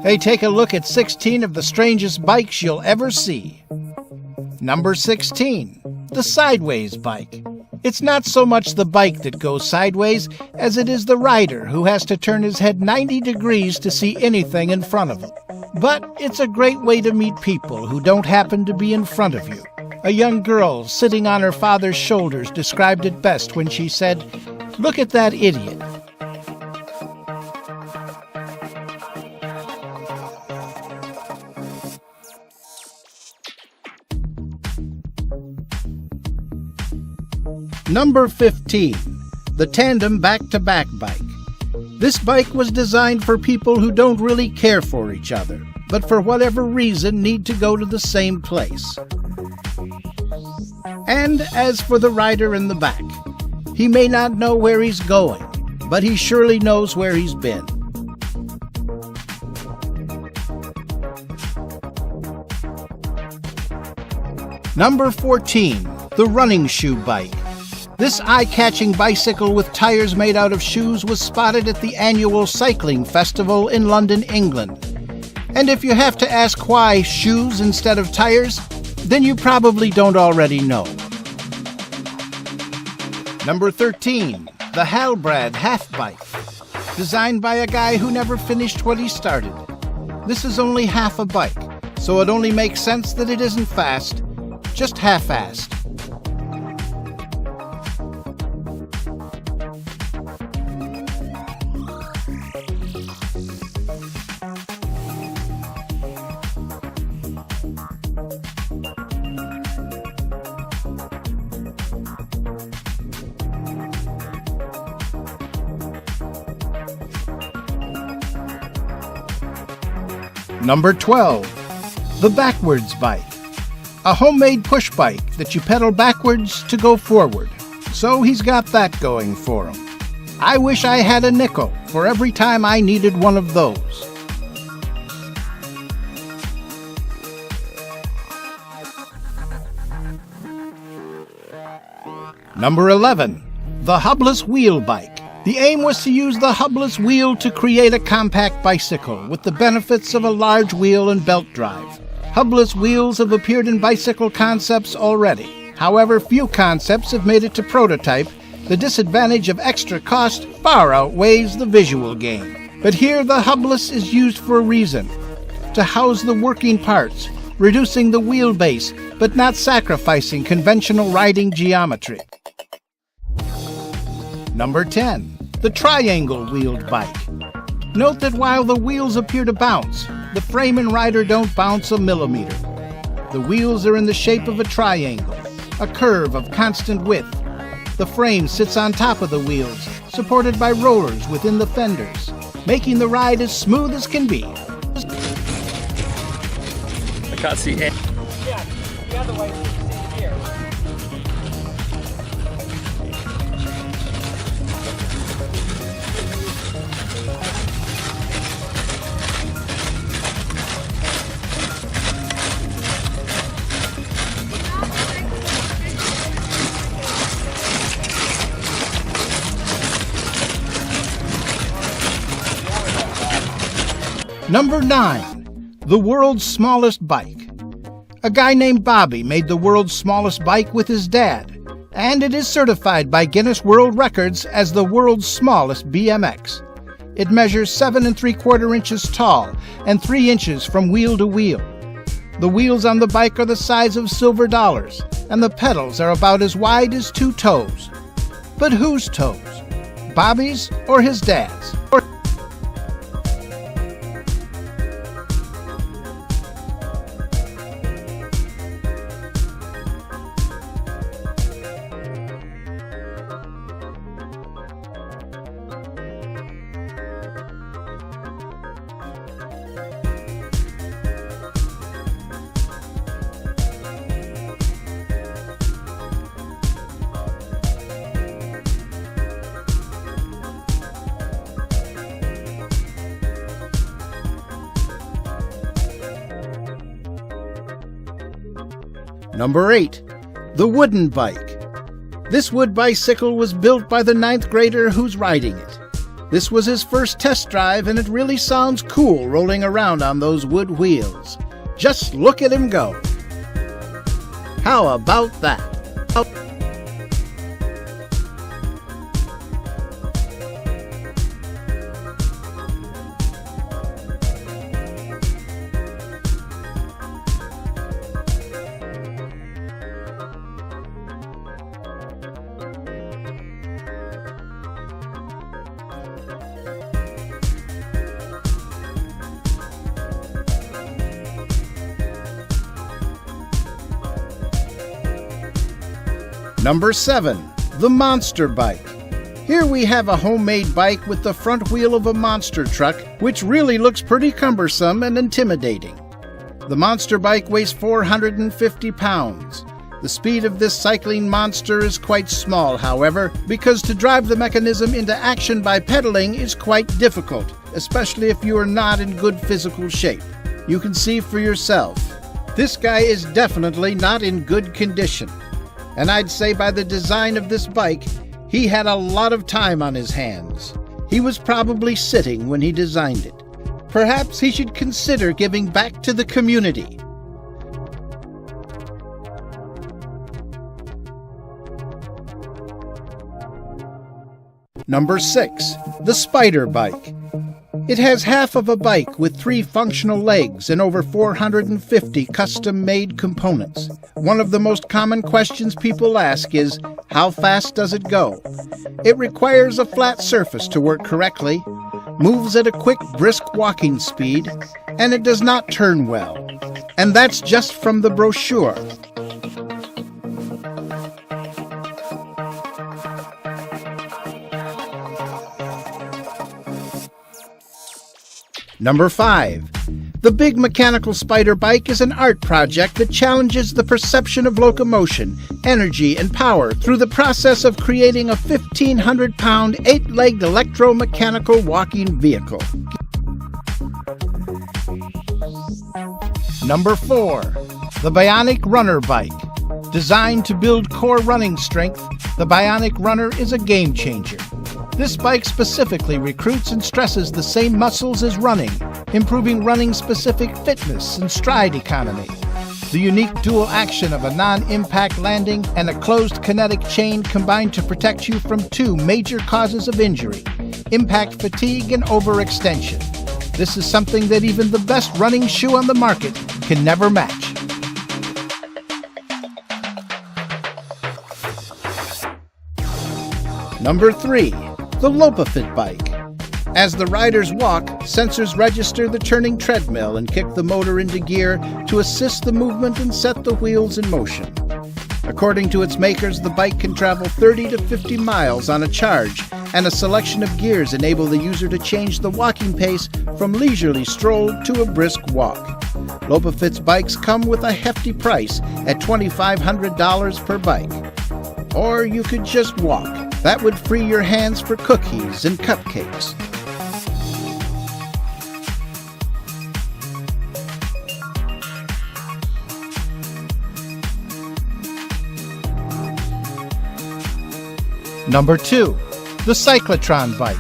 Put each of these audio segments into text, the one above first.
Hey, take a look at 16 of the strangest bikes you'll ever see. Number 16, the sideways bike. It's not so much the bike that goes sideways as it is the rider who has to turn his head 90 degrees to see anything in front of him. But it's a great way to meet people who don't happen to be in front of you. A young girl sitting on her father's shoulders described it best when she said, "Look at that idiot." Number 15, the tandem back-to-back bike. This bike was designed for people who don't really care for each other, but for whatever reason need to go to the same place. And as for the rider in the back, he may not know where he's going, but he surely knows where he's been. Number 14, the running shoe bike. This eye-catching bicycle with tires made out of shoes was spotted at the annual cycling festival in London, England. And if you have to ask why shoes instead of tires, then you probably don't already know. Number 13, the Halbrad half bike. Designed by a guy who never finished what he started. This is only half a bike, so it only makes sense that it isn't fast, just half-assed. Number 12, the backwards bike. A homemade push bike that you pedal backwards to go forward. So he's got that going for him. I wish I had a nickel for every time I needed one of those. Number 11, the hubless wheel bike. The aim was to use the hubless wheel to create a compact bicycle with the benefits of a large wheel and belt drive. Hubless wheels have appeared in bicycle concepts already. However, few concepts have made it to prototype. The disadvantage of extra cost far outweighs the visual gain. But here the hubless is used for a reason: to house the working parts, reducing the wheelbase, but not sacrificing conventional riding geometry. Number 10, the triangle-wheeled bike. Note that while the wheels appear to bounce, the frame and rider don't bounce a millimeter. The wheels are in the shape of a triangle, a curve of constant width. The frame sits on top of the wheels, supported by rollers within the fenders, making the ride as smooth as can be. I can't see it. Yeah, the other way you can see the gears. Number 9, the world's smallest bike. A guy named Bobby made the world's smallest bike with his dad, and it is certified by Guinness World Records as the world's smallest BMX. It measures 7 3/4 inches tall and 3 inches from wheel to wheel. The wheels on the bike are the size of silver dollars, and the pedals are about as wide as 2 toes. But whose toes? Bobby's or his dad's? Number 8, the wooden bike. This wood bicycle was built by the 9th grader who's riding it. This was his first test drive, and it really sounds cool rolling around on those wood wheels. Just look at him go. How about that? Number 7. The Monster Bike. Here we have a homemade bike with the front wheel of a monster truck, which really looks pretty cumbersome and intimidating. The Monster Bike weighs 450 pounds. The speed of this cycling monster is quite small, however, because to drive the mechanism into action by pedaling is quite difficult, especially if you are not in good physical shape. You can see for yourself. This guy is definitely not in good condition. And I'd say by the design of this bike, he had a lot of time on his hands. He was probably sitting when he designed it. Perhaps he should consider giving back to the community. Number 6. The Spider Bike. It has half of a bike with 3 functional legs and over 450 custom-made components. One of the most common questions people ask is, how fast does it go? It requires a flat surface to work correctly, moves at a quick, brisk walking speed, and it does not turn well. And that's just from the brochure. Number 5. The Big Mechanical Spider Bike is an art project that challenges the perception of locomotion, energy, and power through the process of creating a 1,500-pound, 8-legged electromechanical walking vehicle. Number 4. The Bionic Runner Bike. Designed to build core running strength, the Bionic Runner is a game changer. This bike specifically recruits and stresses the same muscles as running, improving running-specific fitness and stride economy. The unique dual action of a non-impact landing and a closed kinetic chain combine to protect you from 2 major causes of injury: impact fatigue and overextension. This is something that even the best running shoe on the market can never match. Number 3. The Lopafit Bike. As the riders walk, sensors register the turning treadmill and kick the motor into gear to assist the movement and set the wheels in motion. According to its makers, the bike can travel 30 to 50 miles on a charge, and a selection of gears enable the user to change the walking pace from leisurely stroll to a brisk walk. Lopafit's bikes come with a hefty price at $2,500 per bike. Or you could just walk. That would free your hands for cookies and cupcakes. Number 2. The Cyclotron Bike.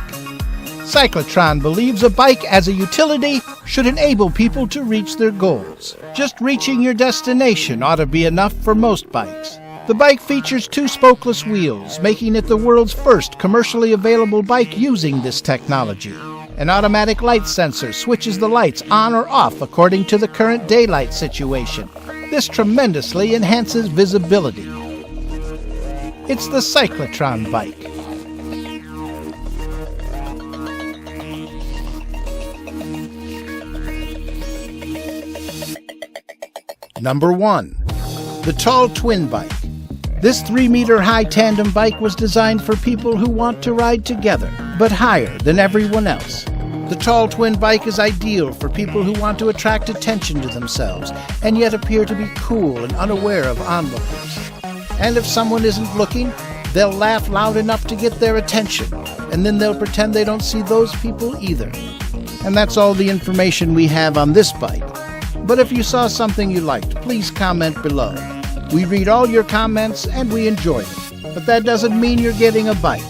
Cyclotron believes a bike as a utility should enable people to reach their goals. Just reaching your destination ought to be enough for most bikes. The bike features 2 spokeless wheels, making it the world's first commercially available bike using this technology. An automatic light sensor switches the lights on or off according to the current daylight situation. This tremendously enhances visibility. It's the Cyclotron Bike. Number 1. The Tall Twin Bike. This 3-meter-high tandem bike was designed for people who want to ride together, but higher than everyone else. The Tall Twin Bike is ideal for people who want to attract attention to themselves and yet appear to be cool and unaware of onlookers. And if someone isn't looking, they'll laugh loud enough to get their attention, and then they'll pretend they don't see those people either. And that's all the information we have on this bike. But if you saw something you liked, please comment below. We read all your comments and we enjoy them, but that doesn't mean you're getting a bike.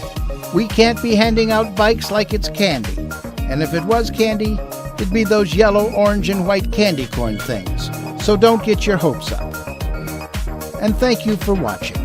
We can't be handing out bikes like it's candy. And if it was candy, it'd be those yellow, orange, and white candy corn things. So don't get your hopes up. And thank you for watching.